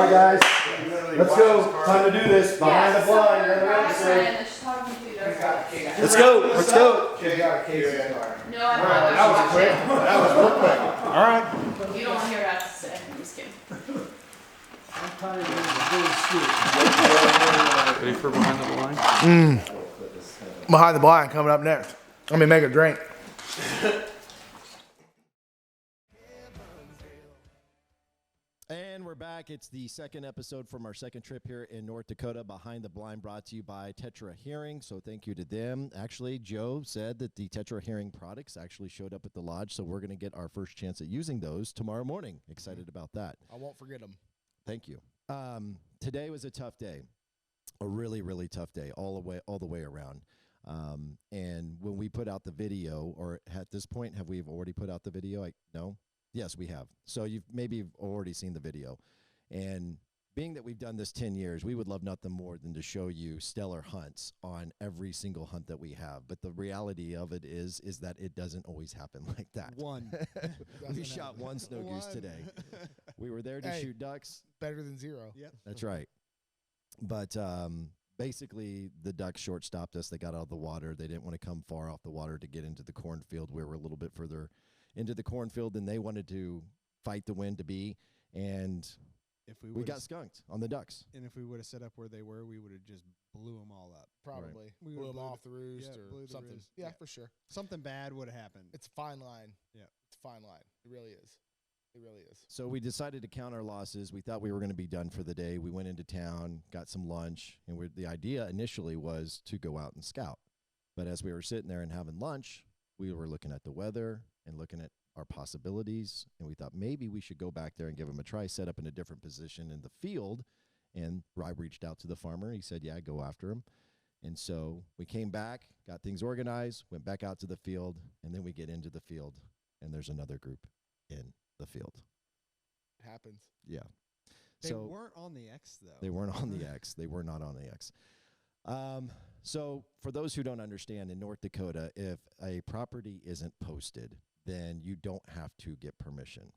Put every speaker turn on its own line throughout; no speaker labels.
All right, guys, let's go. Time to do this. Behind the blind. Let's go. Let's go.
No, I'm not.
That was quick. That was real quick. All right.
You don't want to hear what I have to say. I'm just kidding.
I'm tired of the
Ready for behind the blind?
Behind the blind coming up next. Let me make a drink.
And we're back. It's the second episode from our second trip here in North Dakota. Behind the Blind, brought to you by Tetra Hearing. So thank you to them. Actually, Joe said that the Tetra Hearing products actually showed up at the lodge, so we're going to get our first chance at using those tomorrow morning. Excited about that.
I won't forget them.
Thank you. Today was a tough day, a really, really tough day all the way around. And when we put out the video, or at this point, have we already put out the video? No. Yes, we have. So you've maybe already seen the video. And being that we've done this 10 years, we would love nothing more than to show you stellar hunts on every single hunt that we have. But the reality of it is that it doesn't always happen like that.
One.
We shot one snow goose today. We were there to shoot ducks.
Better than zero.
Yep.
That's right. But basically, the ducks short stopped us. They got out of the water. They didn't want to come far off the water to get into the cornfield. We were a little bit further into the cornfield than they wanted to fight the wind to be. And
If
we got skunked on the ducks.
and if we would have set up where they were, we would have just blew them all up.
Probably.
We
Blew
would've
them
blew
off the roost
yeah, blew
or
the
something.
roost.
Yeah,
Yeah.
for sure.
Something bad would have happened.
It's a fine line.
Yeah.
It's a fine line. It really is. It really is.
So we decided to count our losses. We thought we were going to be done for the day. We went into town, got some lunch, and the idea initially was to go out and scout. But as we were sitting there and having lunch, we were looking at the weather and looking at our possibilities, and we thought maybe we should go back there and give them a try, set up in a different position in the field. And I reached out to the farmer. He said, yeah, go after him. And so we came back, got things organized, went back out to the field, and then we get into the field, and there's another group in the field.
It happens.
Yeah.
They weren't on the X, though.
They weren't on the X. They were not on the X. So for those who don't understand, in North Dakota, if a property isn't posted, then you don't have to get permission.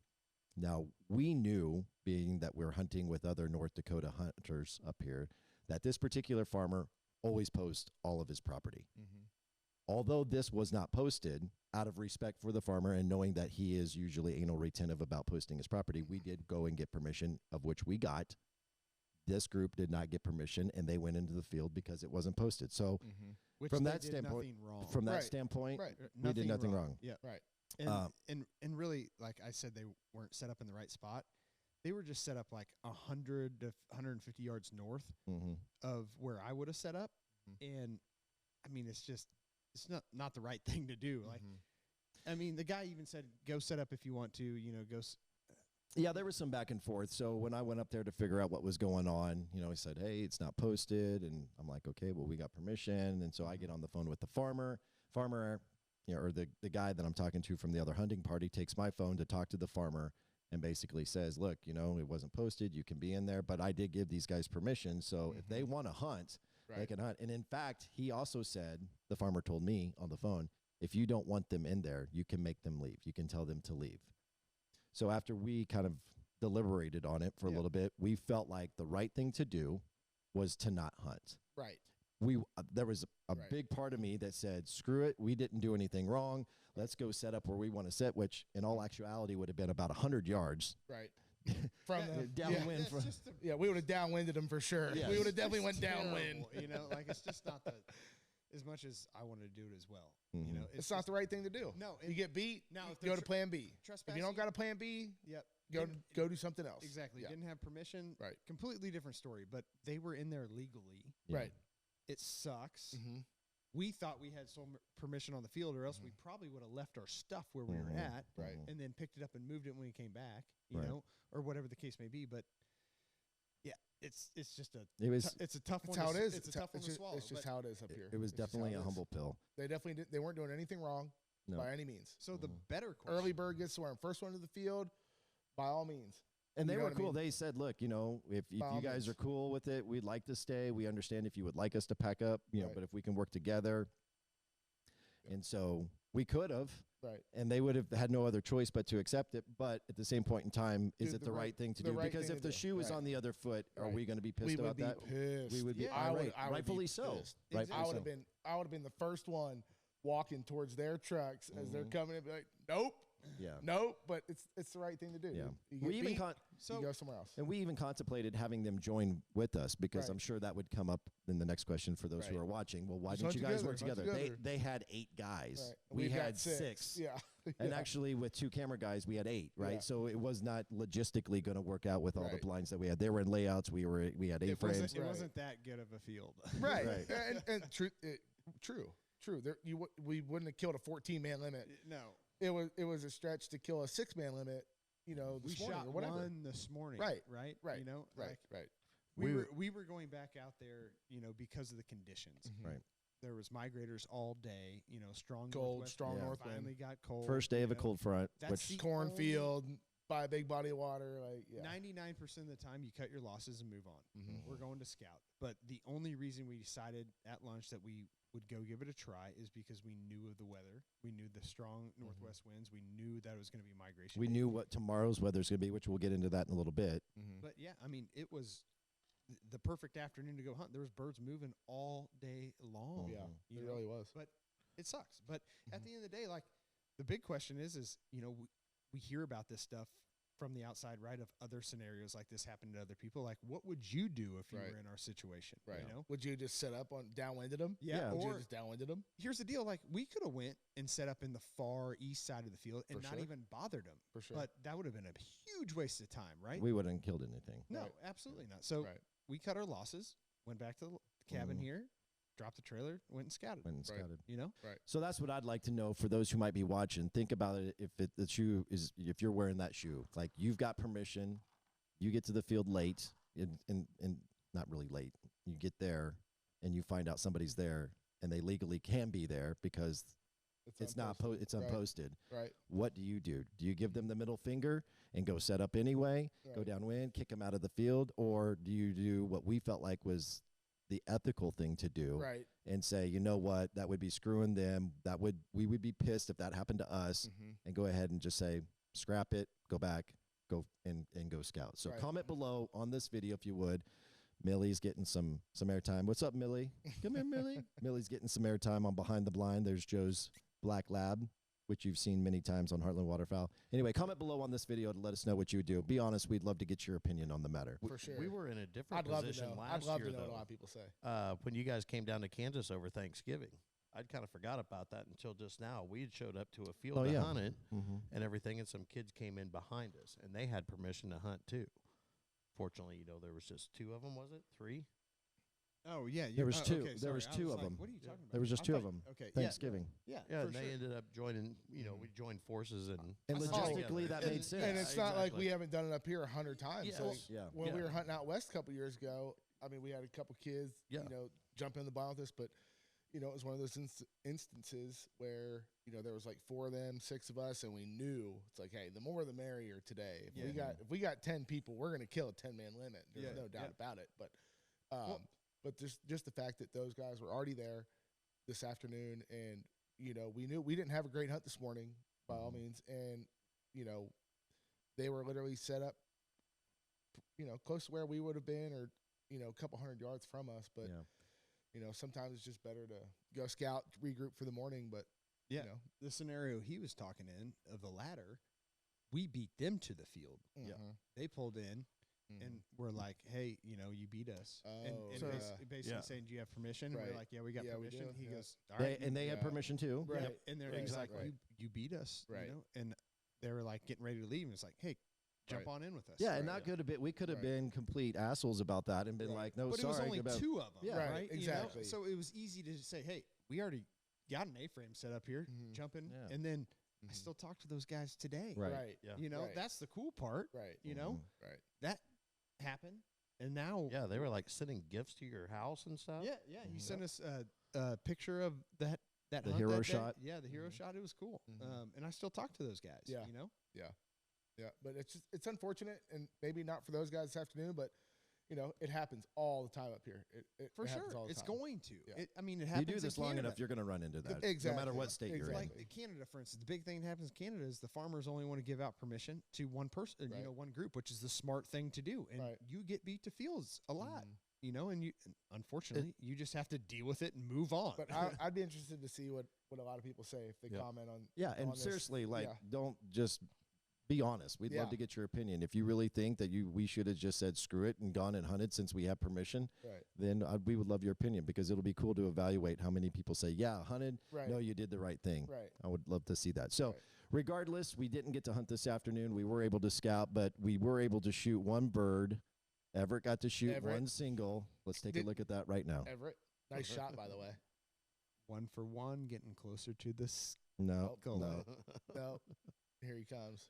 Now, we knew, being that we're hunting with other North Dakota hunters up here, that this particular farmer always posts all of his property.
Mm-hmm.
Although this was not posted, out of respect for the farmer and knowing that he is usually anal retentive about posting his property, we did go and get permission, of which we got. This group did not get permission, and they went into the field because it wasn't posted. So
Which
from
they
that
did
standpoint,
nothing wrong.
from that
Right.
standpoint,
Right.
we did nothing wrong.
Yeah.
Right.
And really, like I said, they weren't set up in the right spot. They were just set up like 100 to 150 yards north
Mm-hmm.
of where I would have set up.
Mm-hmm.
And I mean, it's not the right thing to do. Like, I mean, the guy even said, go set up if you want to, go.
Yeah, there was some back and forth. So when I went up there to figure out what was going on, he said, hey, it's not posted. And I'm like, okay, well, we got permission. And so I get on the phone with the farmer, or the guy that I'm talking to from the other hunting party takes my phone to talk to the farmer and basically says, look, it wasn't posted. You can be in there, but I did give these guys permission. So if they want to hunt, they can hunt. And in fact, he also said, the farmer told me on the phone, if you don't want them in there, you can make them leave. You can tell them to leave. So after we kind of deliberated on it for a little bit, we felt like the right thing to do was to not hunt.
Right.
There was a
Right.
big part of me that said, screw it, we didn't do anything wrong. Let's go set up where we want to sit, which in all actuality would have been about 100 yards.
Right. From the
downwind.
Yeah, we would have downwinded them for sure.
Yes.
We would have definitely
It's
went downwind.
terrible, like it's just not as much as I wanted to do it as well.
Mhm.
It's not the right thing to do.
No,
You get beat,
now if
go
they're
to plan B. If
trespassing.
you don't got a plan B,
Yep.
go do something else.
Exactly.
Yeah.
Didn't have permission.
Right.
Completely different story. But they were in there legally.
Yeah.
Right.
It sucks.
Mm-hmm.
We thought we had some permission on the field, or else we probably would have left our stuff where we were at,
Right.
and then picked it up and moved it when we came back,
Right.
or whatever the case may be. But yeah, it's just
It was
it's a tough
That's
one.
how it is.
It's a tough one to swallow.
It's just
but-
how it is up here.
it was
It's just
definitely
how it
a
is.
humble pill.
They definitely they weren't doing anything wrong
No.
by any means.
So the better question.
Early bird gets sworn. First one to the field, by all means.
And they
You know
were
what I
cool.
mean?
They said, look, if
By all
you guys
means.
are cool with it, we'd like to stay. We understand if you would like us to pack up,
Right.
but if we can work together.
Yeah.
And so we could have,
Right.
and they would have had no other choice but to accept it. But at the same point in time, is
Do
it
the
the
right-
right thing to
the
do?
right
Because
thing
if
to
the
do.
shoe is
Right.
on the other foot, are
Right.
we going to be pissed
We would
about
be
that?
pissed.
We would be
Yeah.
I would
irate.
be
Rightfully so.
pissed.
Rightfully
I would
so.
have been the first one walking towards their trucks as they're coming in, be like, nope,
Yeah.
nope. But it's the right thing to do.
Yeah.
You
We
get
even
beat,
So
you go somewhere else.
And we even contemplated having them join with us because
Right.
I'm sure that would come up in the next question for those who
Right.
are watching. Well, why
Just
didn't
hunt
you guys work
together,
together?
hunt together.
They had 8 guys.
Right.
We
We've got
had 6.
Yeah.
And
Yeah.
actually, with 2 camera guys, we had 8, right?
Yeah.
So it was not logistically going to work out with all the
Right.
blinds that we had. They were in layouts. We had
it
A-frames.
wasn't, it
Right.
wasn't that good of a field.
Right.
Right.
And true. There, we wouldn't have killed a 14-man limit.
No,
It was a stretch to kill a 6-man limit. You know,
we
this morning
shot
or whatever.
one this morning.
Right,
Right.
right,
You know,
Right.
like,
Right.
we were going back out there, you know, because of the conditions.
Mhm.
Right.
There was migrators all day. You know, strong
Cold,
northwest
strong
wind.
north
Finally
wind.
got cold.
First day of a
you know.
cold front,
That's
which
the
Cornfield by a big body of water. Like, yeah.
99% of the time, you cut your losses and move on.
Mhm.
We're going to scout. But the only reason we decided at lunch that we would go give it a try is because we knew of the weather. We knew the strong northwest winds. We knew that it was going to be migration.
we
day.
knew what tomorrow's weather's going to be, which we'll get into that in a little bit.
Mhm.
But yeah, I mean, it was the perfect afternoon to go hunt. There was birds moving all day long.
Yeah,
you
it
know?
really was.
But it sucks. But at the end of the day, like the big question is you know, we hear about this stuff from the outside, right? Of other scenarios like this happening to other people. Like, what would you do if you
Right.
were in our situation?
Right.
You know?
Would you just set up on downwinded them?
Yeah.
Would you
Or
just downwinded them?
here's the deal: like, we could have went and set up in the far east side of the field and
For
not
sure.
even bothered them.
For sure.
But that would have been a huge waste of time, right?
We wouldn't have killed anything.
No,
Right.
absolutely not. So
Right.
we cut our losses, went back to the cabin
Mhm.
here, dropped the trailer, went and scouted.
Went and
Right.
scouted.
You know?
So that's what I'd like to know for those who might be watching. Think about it the shoe is if you're wearing that shoe, like you've got permission, you get to the field late and not really late. You get there and you find out somebody's there and they legally can be there because it's not it's
Right.
unposted.
Right.
What do? Do you give them the middle finger and go set up anyway, go
Right.
downwind, kick them out of the field, or do you do what we felt like was the ethical thing to do?
Right.
And say, you know what, that would be screwing them. We would be pissed if that happened to us,
Mm-hmm.
and go ahead and just say, scrap it, go back, go and go scout. So
Right.
comment below on this video if you would. Millie's getting some airtime. What's up, Millie? Come here, Millie. Millie's getting some airtime on Behind the Blind. There's Joe's Black Lab, which you've seen many times on Heartland Waterfowl. Anyway, comment below on this video to let us know what you would do. Be honest, we'd love to get your opinion on the matter.
For sure.
We were in a different
I'd love to
position
know.
last
I'd love
year,
to know what a
though.
lot of people say.
When you guys came down to Kansas over Thanksgiving, I'd kind of forgot about that until just now. We had showed up to a field
Oh,
to
yeah.
hunt it
Mm-hmm.
and everything, and some kids came in behind us, and they had permission to hunt too. Fortunately, you know, there was just 2 of them, was it? 3?
Oh yeah,
There was two.
Okay,
there
sorry.
was
I
2
was
of
like,
them.
What are you talking about?
There was just
I
2 of
thought-
them.
Okay,
Thanksgiving.
Yeah,
Yeah,
for
and they
sure.
ended up joining. You know, we joined forces and
And
I saw
logistically, that
and,
made sense.
And it's not like
Exactly.
we haven't done it up here 100 times.
Yes.
So
Yeah.
when we
Yeah.
were hunting out west a couple years ago, I mean, we had a couple kids,
Yeah.
you know, jump in the blind with us, but you know, it was one of those instances where you know there was like 4 of them, 6 of us, and we knew it's like, hey, the more the merrier today. If we got 10 people, we're gonna kill a 10-man limit. There's
Yeah,
no doubt
yeah.
about it. But just the fact that those guys were already there this afternoon, and you know, we knew we didn't have a great hunt this morning by all means, and you know, they were literally set up, you know, close to where we would have been, or you know, a couple hundred yards from us. But
Yeah.
you know, sometimes it's just better to go scout, regroup for the morning. But
Yeah.
you know,
The scenario he was talking in of the ladder, we beat them to the field.
mhm,
They pulled in
mhm.
and we're like, hey, you know, you beat us. and
Oh,
and
so-
basically
Yeah.
saying, do you have permission? And
Right.
we're like, yeah, we got
Yeah, we
permission.
do,
He
yeah.
goes, all right.
They had
Yeah.
permission too.
Right.
Yep. And they're
Right,
he's like,
right.
you beat us.
Right.
You know? And they were like getting ready to leave. And it's like, hey, jump
Right.
on in with us.
Yeah, and
Right.
that could have been. We could have
Right.
been complete assholes about that and been
Right.
like, "No,
But it
sorry."
was only
about-
2 of them.
Yeah.
Right,
Right. You know?
exactly.
So it was easy to say, hey, we already got an A-frame set up here,
Mhm.
jump in.
Yeah.
And then I
Mhm.
still talk to those guys today.
Right.
right,
Yeah.
You know,
Right.
that's the cool part.
right,
You know,
Mhm.
right.
that happened. And now,
yeah, they were like sending gifts to your house and stuff.
yeah. He
Mhm.
sent us a picture of that
The
hunt
hero
that day.
shot.
Yeah, the hero
Mhm.
shot. It was cool.
Mhm.
And I still talk to those guys.
Yeah.
You know,
Yeah, but it's unfortunate, and maybe not for those guys this afternoon, but you know, it happens all the time up here. It
For
happens
sure,
all the
it's
time.
going to.
Yeah.
I mean, it
You
happens.
do this
in
long
Canada.
enough, you're going to run into that. No
Exactly.
matter what state you're in.
Like Canada, for instance, the big thing that happens in Canada is the farmers only want to give out permission to one person,
Right.
you know, one group, which is the smart thing to do. And
Right.
you get beat to fields a lot,
Mhm.
you know, and unfortunately, you just have to deal with it and move on.
But I'd be interested to see what a lot of people say if they
Yeah.
comment on.
Yeah, and
on this.
seriously, like,
Yeah.
don't just be honest. We'd love
Yeah.
to get your opinion. If you really think that we should have just said screw it and gone and hunted since we have permission,
Right.
then we would love your opinion because it'll be cool to evaluate how many people say, yeah, hunted.
Right.
No, you did the right thing.
Right.
I would love to see that. So,
Right.
regardless, we didn't get to hunt this afternoon. We were able to scout, but we were able to shoot one bird. Everett got to shoot
Everett.
one single. Let's take a
Did-
look at that right now.
Everett, nice shot by the way.
1 for 1, getting closer to this.
No,
Go
no.
away.
No, here he comes.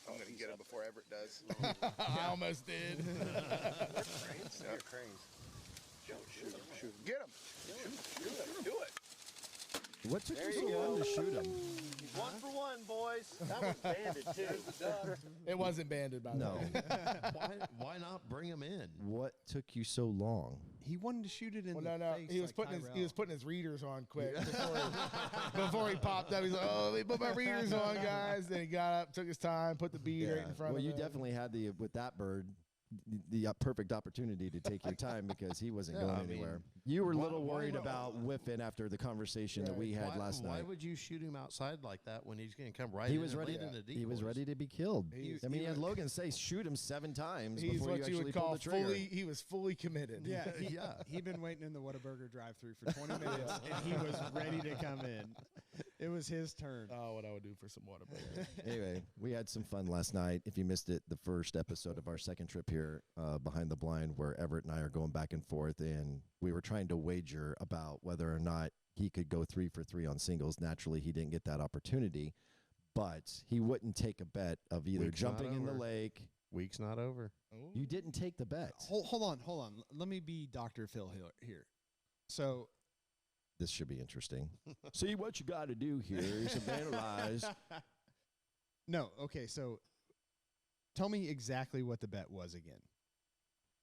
I'm gonna get him before Everett does.
I almost did.
Cranes. Yeah, cranes. Shoot. Get him. Shoot. Do it.
What took
There
you
you
so long
go.
to shoot him?
1 for 1, boys. That was banded too.
It wasn't banded by the
No.
way.
Why not bring him in?
What took you so long?
He wanted to shoot it in
Well,
the
no,
face.
he was
like
putting
Tyrell.
he was putting his readers on quick before he popped up. He's like, "Oh, let me put my readers on, guys." Then he got up, took his time, put the bead right in front
Well,
of
you
him.
definitely had with that bird the perfect opportunity to take your time because he wasn't
Yeah,
going
I mean,
anywhere. You were a
why-
little
why
worried
not?
about whiffing after the conversation that
Right.
we had last
Why
night.
would you shoot him outside like that when he's going to come right
He
in
was
and
ready.
lead into
He was
decoys?
ready to be killed.
He's-
I mean, he had
he was-
Logan say, "Shoot him 7 times
He's
before
what
you
you
actually
would
pull
call
the trigger."
he was fully committed.
Yeah,
Yeah.
He'd been waiting in the Whataburger drive-through for 20 minutes, and he was ready to come in. It was his turn.
Oh, what I would do for some water.
Anyway, we had some fun last night. If you missed it, the first episode of our second trip here behind the blind, where Everett and I are going back and forth, and we were trying to wager about whether or not he could go 3 for 3 on singles. Naturally, he didn't get that opportunity, but he wouldn't take a bet of either
Week's not
jumping in the
over.
lake.
Week's not over.
You didn't take the bet.
Hold on. Let me be Dr. Phil here. So,
This should be interesting. See what you got to do here is to analyze.
no, okay. So, tell me exactly what the bet was again.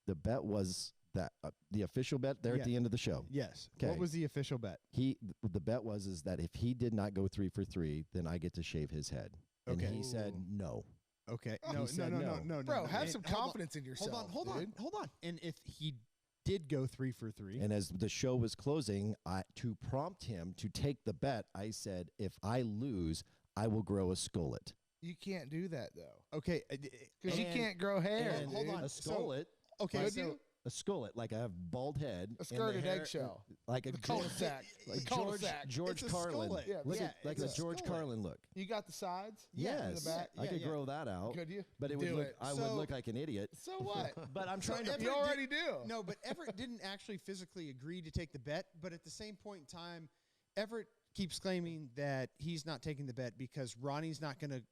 The bet was that the official bet there
Yeah.
at the end of the show.
Yes.
Okay.
What was the official bet?
The bet was is that if he did not go 3 for 3, then I get to shave his head. And
Okay.
he said
Ooh.
no.
Okay.
He
No.
said no.
Bro, have
And
some
hold on,
confidence in yourself.
Hold
dude.
on. And if he did go 3 for 3,
And as the show was closing, to prompt him to take the bet, I said, if I lose, I will grow a skullet.
You can't do that though,
okay.
because you
And-
can't grow hair.
And
hold
dude.
on.
a skullet.
Okay.
Could
So,
you?
A skullet, like I have bald head.
A
and the
skirted
hair-
eggshell.
Like a
The cul-de-sac.
like
The
George,
cul-de-sac.
George
It's a
Carlin.
skullet.
Yeah,
Look
yeah,
at like
it's
a
a
George
skullet.
Carlin look.
You got the sides.
Yeah,
Yes,
in the back?
I could
yeah.
grow that out.
Could you?
But it would
Do
look.
it.
I would
So-
look like an idiot.
So what?
But I'm trying to.
Everett
you already
did-
do.
No, but Everett didn't actually physically agree to take the bet. But at the same point in time, Everett keeps claiming that he's not taking the bet because Ronnie's not going to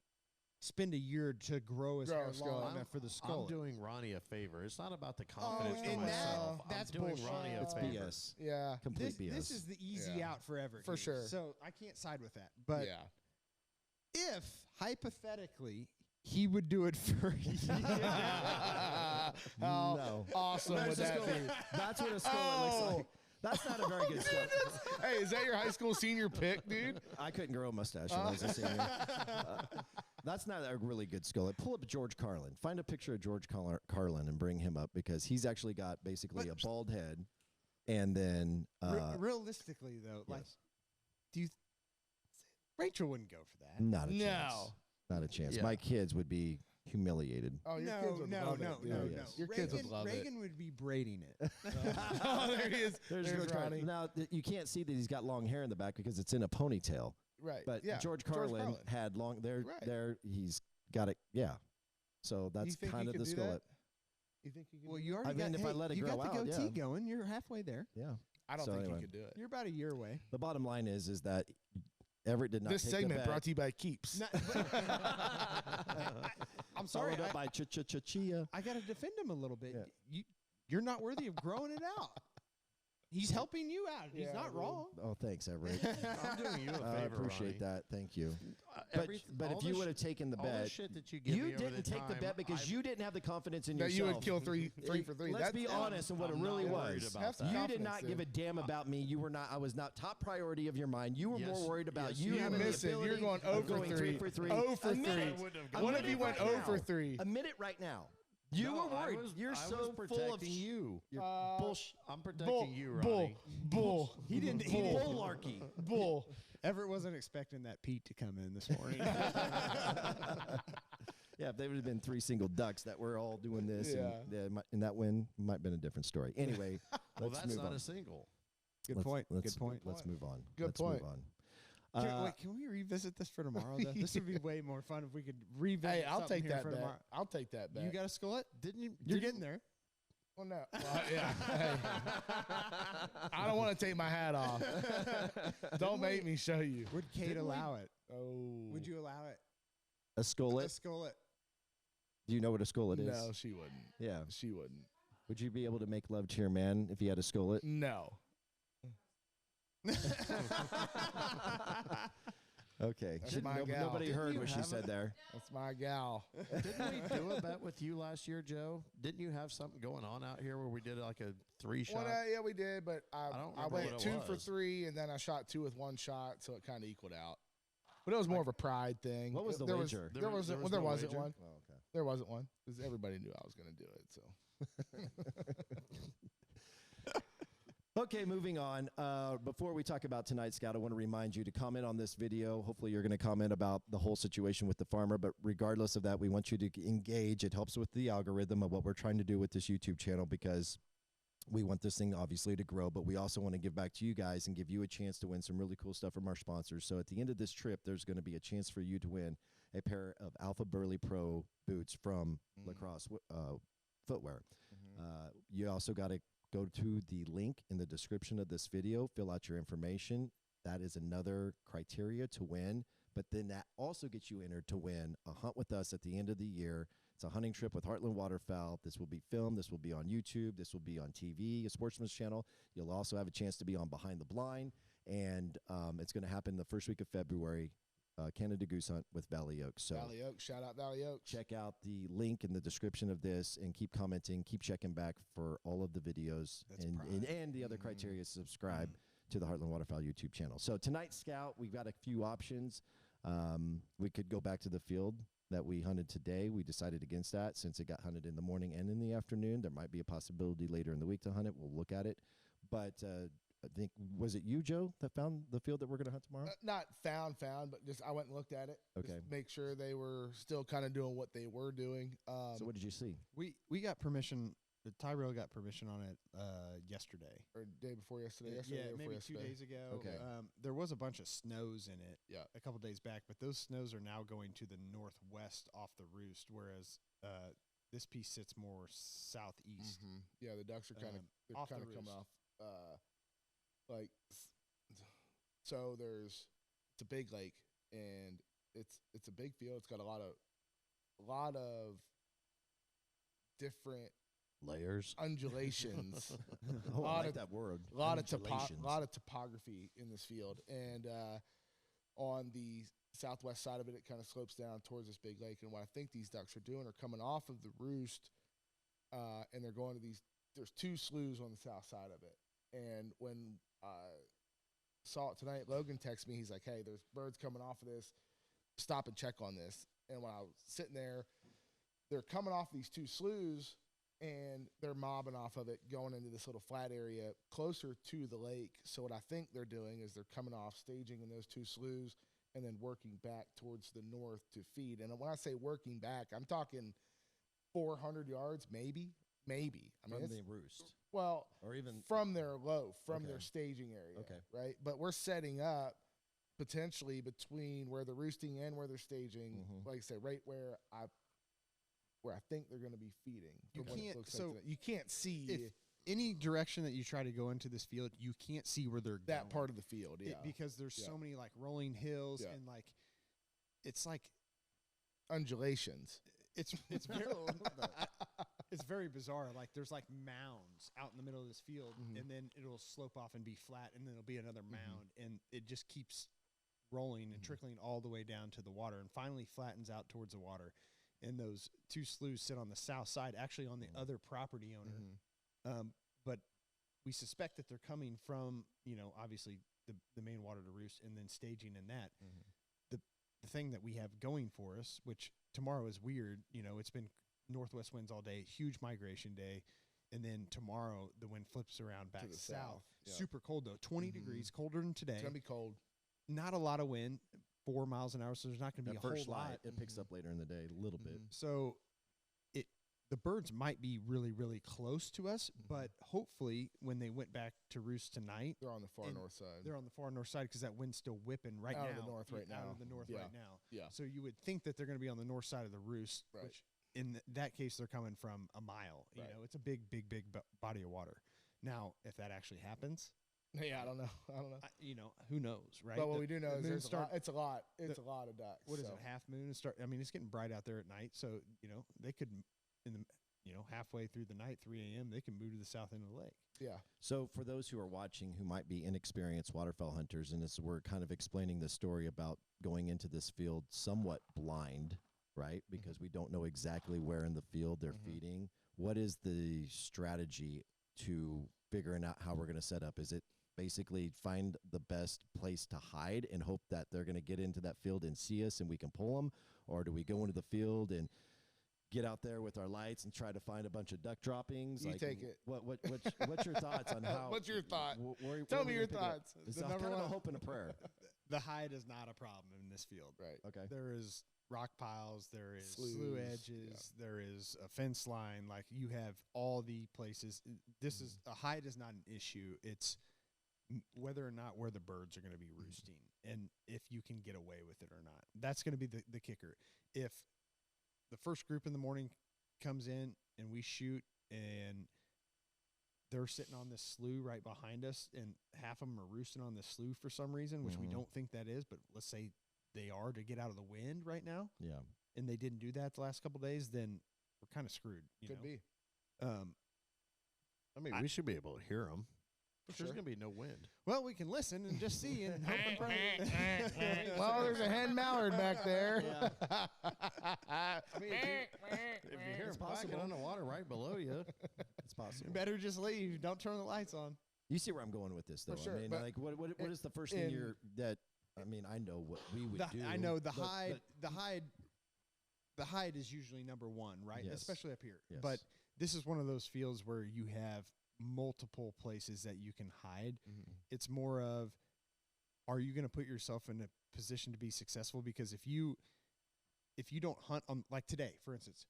spend a year to grow his
Grow
hair
a skull.
long enough for the skull.
I'm doing Ronnie a favor. It's not about the confidence to
and that-
myself.
that's
I'm doing
bullshit.
Ronnie a
It's
favor.
BS.
Yeah.
Complete BS.
This is the easy
Yeah.
out for Everett.
For
here.
sure.
So I can't side with that. But
yeah.
if hypothetically he would do it for
How
No.
awesome
There's
would
a
that
skull.
be?
That's what a skull
Oh.
looks like. That's not a very good skull.
Hey, is that your high school senior pick, dude?
I couldn't grow a mustache when I was a senior. That's not a really good skull. Pull up George Carlin. Find a picture of George Carlin and bring him up because he's actually got basically a bald head. And then
realistically though, like,
yes.
do you? Rachel wouldn't go for that.
Not a
No.
chance. Not a chance.
Yeah.
My kids would be humiliated.
Oh, your kids would love it. dude.
no. yes.
Your kids would
Reagan,
love
Reagan would be braiding it.
Oh, there he is.
There's
There's
George Carlin.
Ronnie.
Now, you can't see that he's got long hair in the back because it's in a ponytail.
Right.
But
yeah.
George Carlin had long there.
Right.
There, he's got it. Yeah. So that's
think
kind
you
of
could
the
do that?
skullet.
You think you could?
Well,
do
you
that?
already
I mean,
got,
if I
hey,
let it
you
grow
got the
out,
goatee
yeah.
going. You're halfway there.
Yeah.
I don't
so
think
anyway.
you could do it.
You're about a year away.
The bottom line is that Everett did not
This
take
segment
the bet.
brought to you by Keeps.
I'm sorry.
Followed up by Chia.
I got to defend him a little bit.
Yeah.
You're not worthy of growing it out. He's helping you out. He's
Yeah,
not
dude.
wrong.
Oh, thanks, Everett.
I'm doing you a
I
favor.
appreciate
Ronnie.
that. Thank you.
Every-
But
all
if
the
you
sh-
would have taken the
all the
bet,
shit that you give me
you
over
didn't
the
take the
time,
bet because
I've-
you didn't have the confidence in
That
yourself.
you would kill three for three.
Let's be
That's-
honest in what it
I'm
really
not worried
was.
about
Have some
that.
You did
confidence,
not give a
dude.
damn about me. You were not. I was not top priority of your mind. You were
Yes,
more worried about
yes,
you
you
having
were.
the
Listen, you're
ability
going
of
0 for
going
3.
3 for 3.
0 for
Admit
3.
it.
I wouldn't have
Admit
What
gone
if you
it
went
right
0
now.
for 3?
Admit it right now. You
No,
were worried. You're
I
so
was
full of
protecting you.
You're bullshit.
I'm protecting
Bull,
you,
bull,
Ronnie.
bull.
He didn't. He
Bull.
didn't.
Bullarchy.
Bull.
Everett wasn't expecting that Pete to come in this morning.
Yeah, if they would have been 3 single ducks that were all doing this,
Yeah.
and that win might have been a different story. Anyway,
Well,
let's
that's
move
not
on.
a single.
Good
Let's-
point.
Let's,
Good point.
Let's move on.
Good
Let's
point.
Move on.
Wait, can we revisit this for tomorrow? Though? This would be way more fun if we could revisit.
Hey, I'll
something
take
here
that
for
bet.
tomorrow.
I'll take that bet.
You got a skillet?
Didn't you?
You're
didn't-
getting there.
Well, no. Well, yeah. Hey. I don't want to take my hat off. Don't make me show you.
Would Kate
Didn't we-
allow it?
Oh.
Would you allow it?
A
A
skullet.
skillet.
Do you know what a skullet is?
No, she wouldn't.
Yeah.
She wouldn't.
Would you be able to make love to your man if he had a skullet?
No.
Okay.
That's
Shouldn't-
my gal.
Nobody
Didn't
heard
you
what she
have
said
a-
there.
That's my gal.
Didn't we do a bet with you last year, Joe? Didn't you have something going on out here where we did like a 3-shot?
Well, yeah, we did, but I
don't remember
went
what it
2 for
was.
3, and then I shot 2 with 1 shot, so it kind of equaled out. But it was more of a pride thing.
What was the
there
wager?
There wasn't. Well, there
no
wasn't
wager?
one.
Oh, okay.
There wasn't one because everybody knew I was going to do it. So.
Okay, moving on. Before we talk about tonight's scout, I want to remind you to comment on this video. Hopefully, you're going to comment about the whole situation with the farmer. But regardless of that, we want you to engage. It helps with the algorithm of what we're trying to do with this YouTube channel because we want this thing obviously to grow. But we also want to give back to you guys and give you a chance to win some really cool stuff from our sponsors. So at the end of this trip, there's going to be a chance for you to win a pair of Alpha Burley Pro boots from Lacrosse Footwear. You also got to go to the link in the description of this video, fill out your information. That is another criteria to win. But then that also gets you entered to win a hunt with us at the end of the year. It's a hunting trip with Heartland Waterfowl. This will be filmed. This will be on YouTube. This will be on TV, a Sportsman's Channel. You'll also have a chance to be on Behind the Blind. And it's going to happen the first week of February, Canada Goose Hunt with Valley Oaks. So
Valley Oaks, shout out Valley Oaks.
check out the link in the description of this and keep commenting, keep checking back for all of the videos
That's
and the other criteria to subscribe to the Heartland Waterfowl YouTube channel. So tonight's scout, we've got a few options. We could go back to the field that we hunted today. We decided against that since it got hunted in the morning and in the afternoon. There might be a possibility later in the week to hunt it. We'll look at it. But I think, was it you, Joe, that found the field that we're going to hunt tomorrow?
Not found, but just I went and looked at it.
Okay.
Just make sure they were still kind of doing what they were doing.
So what did you see?
We got permission. Tyrell got permission on it yesterday.
Or day before yesterday.
Yeah,
Yesterday, day
maybe
before
2
yesterday.
days ago.
Okay.
There was a bunch of snows in it.
Yeah.
A couple days back, but those snows are now going to the northwest off the roost, whereas this piece sits more southeast.
Mhm. Yeah, the ducks are kind of
off the
coming
roost.
off. So it's a big lake and it's a big field. It's got a lot of different
Layers.
undulations.
Oh, I
lot
like
of-
that word.
A lot
Undulations.
of topography in this field, and on the southwest side of it, it kind of slopes down towards this big lake. And what I think these ducks are doing are coming off of the roost, and they're going to these. There's 2 sloughs on the south side of it, and when I saw it tonight, Logan texted me. He's like, "Hey, there's birds coming off of this. Stop and check on this." And when I was sitting there, they're coming off these 2 sloughs. And they're mobbing off of it, going into this little flat area closer to the lake. So what I think they're doing is they're coming off, staging in those 2 sloughs, and then working back towards the north to feed. And when I say working back, I'm talking 400 yards, maybe. I mean,
From
it's,
the roost.
well,
Or even
from their low, from their
Okay.
staging area.
Okay.
Right. But we're setting up potentially between where they're roosting and where they're staging.
Mhm.
Like I say, right where I think they're going to be feeding.
You
from what it
can't-
looks like
so
tonight. You can't see
If any direction that you try to go into this field, you can't see where they're
that
going.
part of the field. Yeah.
Because there's
Yeah.
so many like rolling hills
Yeah.
and like it's like
Undulations.
it's very It's very bizarre. Like there's like mounds out in the middle of this field,
Mhm.
and then it'll slope off and be flat, and then it'll be another mound, and it just keeps rolling and trickling all the way down to the water, and finally flattens out towards the water. And those two sloughs sit on the south side, actually on the other property owner. But we suspect that they're coming from, obviously the main water to Roost, and then staging in that. The thing that we have going for us, which tomorrow is weird, it's been northwest winds all day, huge migration day, and then tomorrow the wind flips around back
the
south.
south, yeah.
Super cold though, 20 degrees, colder than today.
It's gonna be cold.
Not a lot of wind, 4 miles an hour, so there's not going to be
That
a whole
first
lot.
light, it picks up later in the day a little bit.
So the birds might be really, really close to us, but hopefully when they went back to roost tonight,
They're on the far
And
north side.
they're on the far north side because that wind's still whipping right
Out
now.
of the north right
Out
now.
of the north
Yeah.
right now.
Yeah.
So you would think that they're going to be on the north side of the roost,
Right.
which in that case they're coming from a mile.
Right.
It's a big body of water. Now, if that actually happens,
Yeah, I don't know.
who knows, right?
But what
The-
we do know
the
is
moon
there's
start-
it's a lot. It's
the-
a lot of ducks.
What is
so.
it? Half moon and start. I mean, it's getting bright out there at night, so they could in the halfway through the night, 3 a.m. they can move to the south end of the lake.
Yeah.
So for those who are watching who might be inexperienced waterfowl hunters, and as we're kind of explaining the story about going into this field somewhat blind, right? Because we don't know exactly where in the field they're feeding. What is the strategy to figuring out how we're going to set up? Is it basically find the best place to hide and hope that they're going to get into that field and see us and we can pull them? Or do we go into the field and get out there with our lights and try to find a bunch of duck droppings?
You take it.
What's your thoughts on how?
What's your thought?
Where
Tell
are
me
we
your
gonna pick it up?
thoughts.
It's
The
kind
number
of a
one-
hope and a prayer.
The hide is not a problem in this field.
Right.
Okay.
There is rock piles, there is
Sloughs,
slough edges, there is a fence line. Like you have all the places. This is a hide is not an issue. It's whether or not where the birds are going to be roosting and if you can get away with it or not. That's going to be the kicker. If the first group in the morning comes in and we shoot and they're sitting on this slough right behind us and half of them are roosting on the slough for some reason, which we don't think that is, but let's say they are to get out of the wind right now,
Yeah.
and they didn't do that the last couple of days, then we're kind of screwed.
Could be.
I mean, we should be able to hear them. But
Sure.
there's going to be no wind.
Well, we can listen and just see and hope and pray.
Well, there's a hen mallard back there.
I mean, if you hear
It's
them clacking
possible.
underwater right below you,
It's possible.
Better just leave. Don't turn the lights on.
You see where I'm going with this, though.
For sure,
I mean,
but
like, what is the first thing
in-
I mean, I know what we would do.
I know the
but-
hide.
but-
The hide is usually number one, right?
Yes.
Especially up here.
Yes.
But this is one of those fields where you have multiple places that you can hide. It's more of, are you going to put yourself in a position to be successful? Because if you don't hunt on, like today, for instance,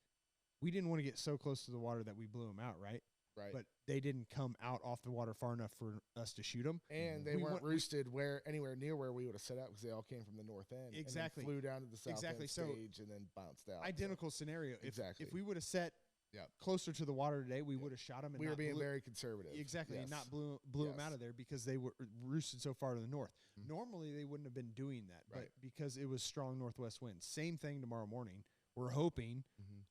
we didn't want to get so close to the water that we blew them out, right?
Right.
But they didn't come out off the water far enough for us to shoot them.
And they
We
weren't
went-
roosted anywhere near where we would have set up because they all came from the north end.
Exactly.
And then flew down to the south
Exactly.
end
So,
stage and then bounced out. So
Identical scenario.
Exactly.
If we would have set
Yeah.
closer to the water today, we would have shot them. And
we were
not
being
blew-
very conservative.
Exactly, and
Yes.
not blew them
Yes.
out of there because they were roosted so far to the north. Normally, they wouldn't have been doing that,
Right.
but because it was strong northwest winds. Same thing tomorrow morning. We're hoping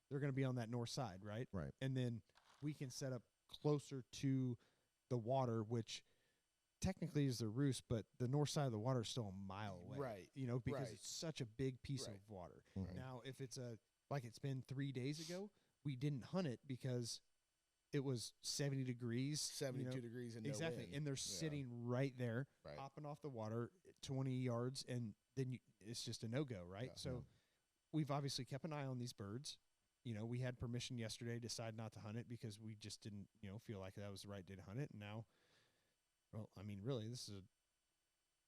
they're going to be on that north side, right?
Right.
And then we can set up closer to the water, which technically is the roost, but the north side of the water is still a mile away.
Right.
Because
Right.
it's such a big piece
Right.
of water.
Right.
Now, if it's like it's been 3 days ago, we didn't hunt it because it was 70 degrees.
72 degrees and no
Exactly.
wind.
And they're
Yeah.
sitting right there,
Right.
hopping off the water 20 yards, and then it's just a no-go, right?
Yeah.
So we've obviously kept an eye on these birds. We had permission yesterday, decided not to hunt it because we just didn't, feel like that was the right day to hunt it. And now, well, I mean, really, this is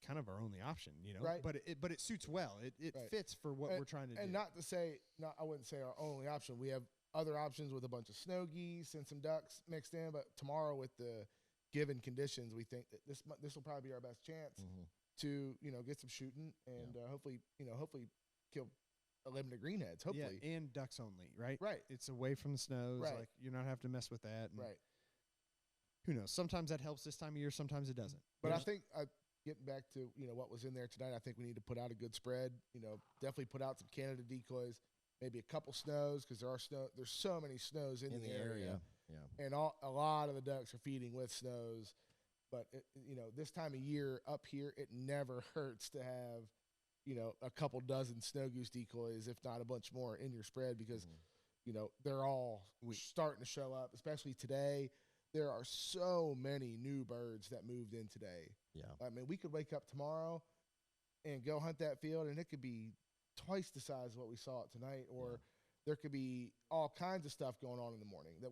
kind of our only option,
Right.
But it suits well. It
Right.
fits for what we're trying to do.
And not to say, I wouldn't say our only option. We have other options with a bunch of snow geese and some ducks mixed in. But tomorrow, with the given conditions, we think that this will probably be our best chance to get some shooting and hopefully kill a limited greenheads. Hopefully,
Yeah, and ducks only, right?
Right.
It's away from the snows.
Right.
Like you're not having to mess with that. And
right.
Who knows? Sometimes that helps this time of year. Sometimes it doesn't.
But I think getting back to what was in there tonight, I think we need to put out a good spread. Definitely put out some Canada decoys. maybe a couple snows because there's so many snows in,
in the area. Yeah.
and a lot of the ducks are feeding with snows. But this time of year up here, it never hurts to have a couple dozen snow goose decoys, if not a bunch more, in your spread because they're all starting to show up. Especially today, there are so many new birds that moved in today.
Yeah.
I mean, we could wake up tomorrow and go hunt that field, and it could be twice the size of what we saw it tonight, or there could be all kinds of stuff going on in the morning that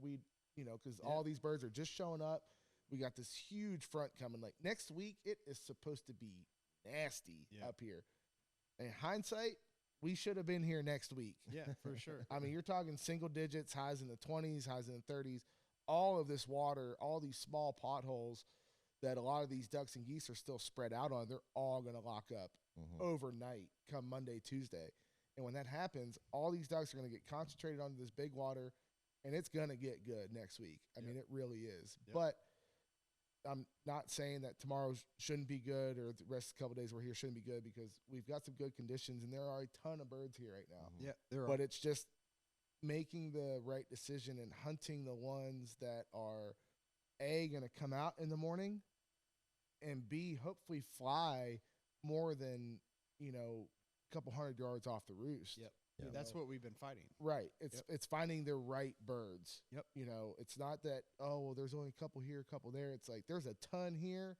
because all these birds are just showing up. We got this huge front coming. Like next week, it is supposed to be nasty up here. In hindsight, we should have been here next week.
Yeah, for sure.
I mean, you're talking single digits, highs in the 20s, highs in the 30s. All of this water, all these small potholes that a lot of these ducks and geese are still spread out on, they're all going to lock up overnight come Monday, Tuesday. And when that happens, all these ducks are going to get concentrated onto this big water, and it's going to get good next week. I mean, it really is. But I'm not saying that tomorrow shouldn't be good or the rest of the couple days we're here shouldn't be good because we've got some good conditions, and there are a ton of birds here right now.
Yeah, there are.
But it's just making the right decision and hunting the ones that are, A, going to come out in the morning, and B, hopefully fly more than, a couple 100 yards off the roost.
Yep.
Yeah.
That's what we've been fighting.
Right. It's finding the right birds.
Yep.
It's not that, there's only a couple here, a couple there. It's like there's a ton here,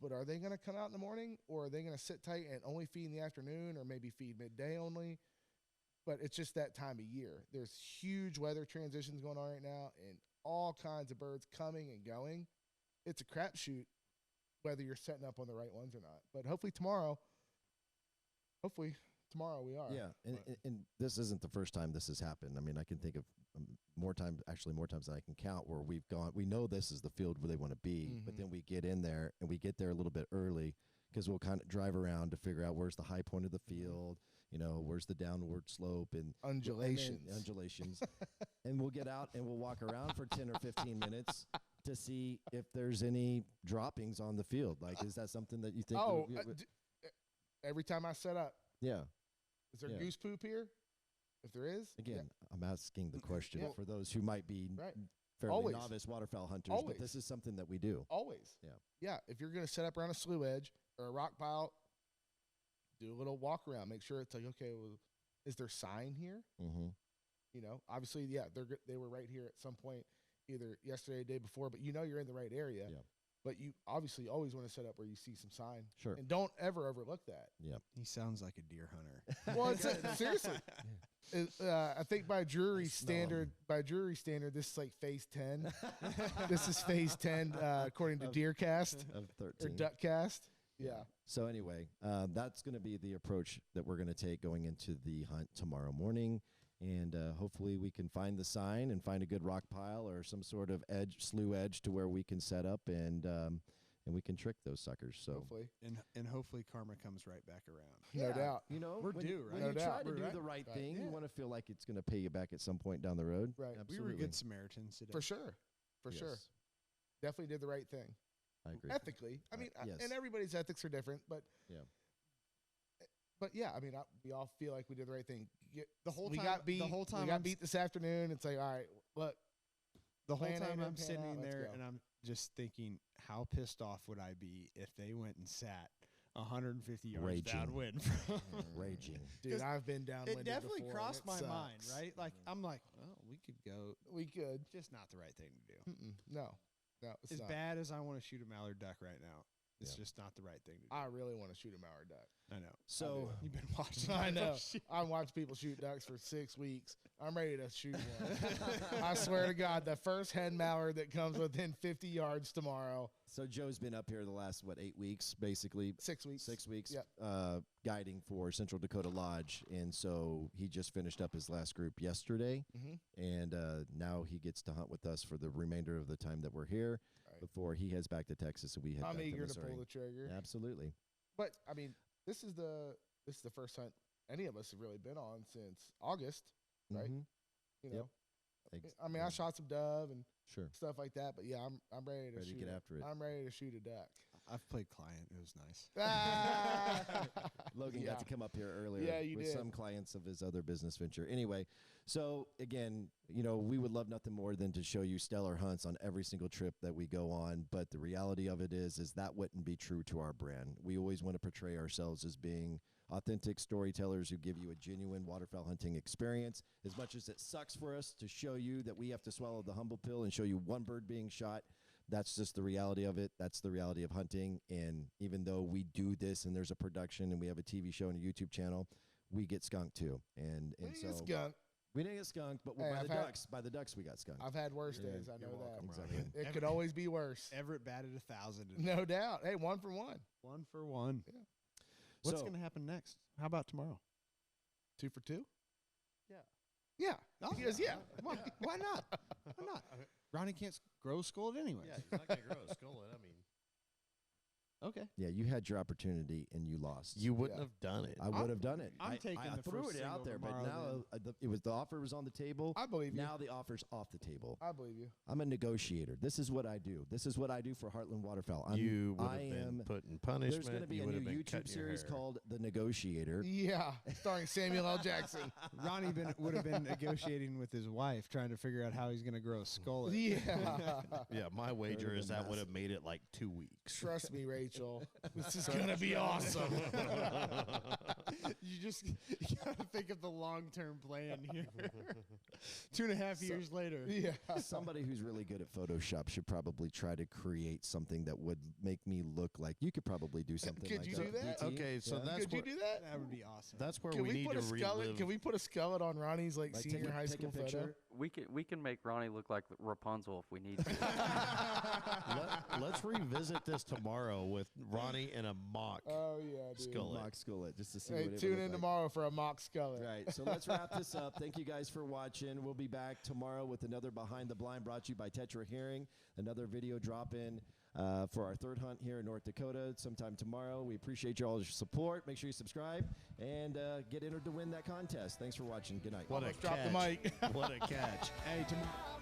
but are they going to come out in the morning, or are they going to sit tight and only feed in the afternoon, or maybe feed midday only? But it's just that time of year. There's huge weather transitions going on right now and all kinds of birds coming and going. It's a crapshoot whether you're setting up on the right ones or not. But hopefully tomorrow we are.
Yeah, and this isn't the first time this has happened. I mean, I can think of more times than I can count, where we've gone. We know this is the field where they want to be, but then we get in there and we get there a little bit early because we'll kind of drive around to figure out where's the high point of the field. Where's the downward slope and undulations, and we'll get out and we'll walk around for 10 or 15 minutes to see if there's any droppings on the field. Like, is that something that you think?
Every time I set up.
Yeah.
Is there goose poop here? If there is,
again, I'm asking the question for those who might be fairly
Always.
novice waterfowl hunters,
Always.
but this is something that we do.
Always. Yeah. If you're going to set up around a slough edge or a rock pile, do a little walk around. Make sure it's like, okay, well, is there sign here? Obviously, they were right here at some point, either yesterday or the day before, but you're in the right area.
Yeah.
But you obviously always want to set up where you see some sign.
Sure.
And don't ever overlook that.
Yeah.
He sounds like a deer hunter.
Well, seriously. I think by jury standard, this is like phase 10. This is phase 10 according to Deercast
Of
or
13.
Duckcast. Yeah.
So anyway, that's going to be the approach that we're going to take going into the hunt tomorrow morning. And hopefully we can find the sign and find a good rock pile or some sort of slough edge to where we can set up and we can trick those suckers. So
Hopefully.
And hopefully karma comes right back around.
No doubt.
We're
when,
due, right?
When
No
you
doubt.
try to
We're
do
right.
the right
Right.
thing,
Yeah.
you want to feel like it's going to pay you back at some point down the road.
Right.
Absolutely.
We were good Samaritans today.
For sure. For sure.
Yes.
Definitely did the right thing.
I agree.
Ethically. I mean,
yes.
and everybody's ethics are different, but
Yeah.
I mean, we all feel like we did the right thing.
We got
beat this afternoon. It's like, all right, look.
The whole
plan A
time
didn't
I'm
pan
sitting
out, let's
there
go.
and I'm just thinking, how pissed off would I be if they went and sat 150 yards
Raging.
downwind?
Raging.
Dude, I've been downwind.
It definitely
before,
crossed
and
my
it
mind,
sucks.
right? Like, I'm like, well, we could go.
We could.
Just not the right thing to do.
No, it's
As
not.
bad as I want to shoot a mallard duck right now, it's
Yeah.
just not the right thing to do.
I really want to shoot a mallard duck.
I know.
So
You've been watching.
I know.
people shoot.
I watched people shoot ducks for 6 weeks. I'm ready to shoot one. I swear to God, the first hen mallard that comes within 50 yards tomorrow.
So Joe's been up here the last 8 weeks, basically
6 weeks.
6 weeks,
Yep.
guiding for Central Dakota Lodge, and so he just finished up his last group yesterday, and now he gets to hunt with us for the remainder of the time that we're here
Right.
before he heads back to Texas and we head
I'm
back
eager
to
to
Missouri.
pull the trigger.
Absolutely.
But I mean, this is the first hunt any of us have really been on since August, right?
Mhm.
You
Yep.
know,
Ex-
I mean, I
yeah.
shot some dove and
Sure.
stuff like that, but yeah, I'm ready to
Ready to
shoot
get after it.
I'm ready to shoot a duck.
I've played client. It was nice.
Logan
Yeah.
got to come up here earlier
Yeah, you
with
did.
some clients of his other business venture. Anyway, so again, we would love nothing more than to show you stellar hunts on every single trip that we go on. But the reality of it is that wouldn't be true to our brand. We always want to portray ourselves as being authentic storytellers who give you a genuine waterfowl hunting experience. As much as it sucks for us to show you that we have to swallow the humble pill and show you one bird being shot, that's just the reality of it. That's the reality of hunting. And even though we do this and there's a production and we have a TV show and a YouTube channel, we get skunked too. And so
skunk.
we didn't get skunked, but
Hey,
by
I've
the
had-
ducks, we got skunked.
I've had worse
Yeah,
days. I know
you're
that.
welcome,
Exactly.
Ronnie.
It could always be worse.
Everett batted 1,000.
No doubt. Hey, 1 for 1.
1 for 1.
Yeah.
What's
So-
going to happen next? How about tomorrow?
2 for 2.
Yeah.
Yeah.
Oh,
He goes, yeah.
Why not? Why not? Ronnie can't grow skull anyway.
Yeah, he's not gonna grow a skull. I mean,
Okay.
Yeah, you had your opportunity and you lost.
you wouldn't
Yeah.
have done it.
I would have done it.
I'm
I
taking
I
the
threw
first
it out
single
there, but
tomorrow
now the offer was on the table.
I believe you.
Now the offer's off the table.
I believe you.
I'm a negotiator. This is what I do. This is what I do for Heartland Waterfowl.
You would
I
have been
am.
put in punishment.
There's going to be
you
a
would
new
have been
YouTube
cutting your
series
hair.
called The Negotiator.
Yeah. Starring Samuel L. Jackson.
Ronnie would have been negotiating with his wife, trying to figure out how he's going to grow a skull.
Yeah.
Yeah, my wager
been
is that would have
massive.
made it like 2 weeks.
Trust me, Rachel. This is going to be awesome.
You got to think of the long-term plan here. 2.5 years later.
Yeah.
Somebody who's really good at Photoshop should probably try to create something that would make me look like you could probably do something
Could
like
you
that.
do that?
DT?
Okay, so
Yeah.
that's
Could you
where,
do that?
That would be awesome.
that's where
Can
we
we
need
put
to
a skullet?
relive.
Can we put a skullet on Ronnie's like
Like,
senior high
take
school
a picture.
photo?
We can make Ronnie look like Rapunzel if we need to.
Let's revisit this tomorrow with Ronnie in a mock.
Oh yeah, dude.
Skullet.
Mock skullet, just to see
Hey,
what it would
tune
look
in
like.
tomorrow for a mock skullet.
Right. So let's wrap this up. Thank you guys for watching. We'll be back tomorrow with another Behind the Blind brought to you by Tetra Hearing. Another video drop in for our third hunt here in North Dakota sometime tomorrow. We appreciate your all's support. Make sure you subscribe and get entered to win that contest. Thanks for watching. Good night.
What a
Almost dropped the
catch.
mic.
What a catch.
Hey, tomorrow.